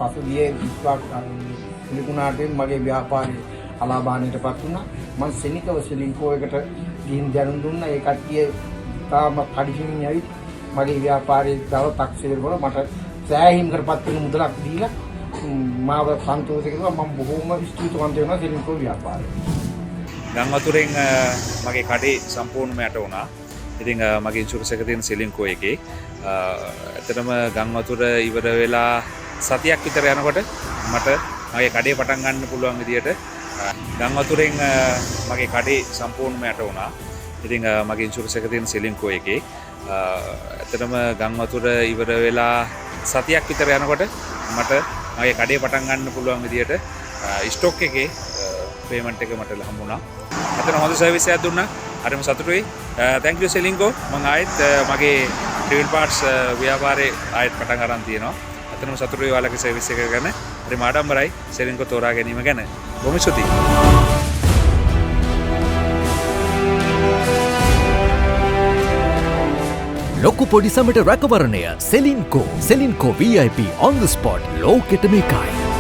පසුගිය 20ක් පිළිකුණාට මගේ ව්‍යාපාරේ අලාභානයටපත් වුණා. මම සෙනිකව සෙලින්කෝ එකට ගිහින් දැනුම් දුන්නා. ඒ කට්ටිය තාම කඩිසිමින් ඇවිත් මගේ ව්‍යාපාරයේ දව තක්සේර වල මට සෑහීමකටපත් වෙන මුදලක් දීලා මාව සන්තෝෂ කරනවා. මම බොහොම ස්තුතිවන්ත වෙනවා සෙලින්කෝ ව්‍යාපාරයට. ගම් වතුරෙන් මගේ කඩේ සම්පූර්ණයෙන්ම යට වුණා. ඉතින් මගේ ඉන්ෂුරන්ස් එක තියෙන සෙලින්කෝ එකේ ඇත්තටම ගම් වතුර ඉවර වෙලා සතියක් විතර යනකොට මට මගේ කඩේ පටන් ගන්න පුළුවන් විදියට ගම් වතුරෙන් මගේ කඩේ සම්පූර්ණයෙන්ම යට වුණා. ඉතින් මගේ ඉන්ෂුරන්ස් එක තියෙන සෙලින්කෝ එකේ ඇත්තටම ගම් වතුර ඉවර වෙලා සතියක් විතර යනකොට මට මගේ කඩේ පටන් ගන්න පුළුවන් විදියට ස්ටොක් එකේ පේමන්ට් එක මට හම්බුණා. අතන හොඳ සර්විස් එකක් දුන්නා. හරිම සතුටුයි. thank you Ceylinco. මම ආයෙත් මගේ ට්‍රේල් පාර්ට්ස් ව්‍යාපාරේ ආයෙත් පටන් ගන්න තියෙනවා. අතනම සතුටුයි ඔයාලගේ සර්විස් එක ගැන. හරිම ආඩම්බරයි සෙලින්කෝ තෝරා ගැනීම ගැන. බොහොම ස්තුතියි. ලොකු පොඩි සමට රැකවරණය Ceylinco VIP on the spot ලෝකෙටම එකයි.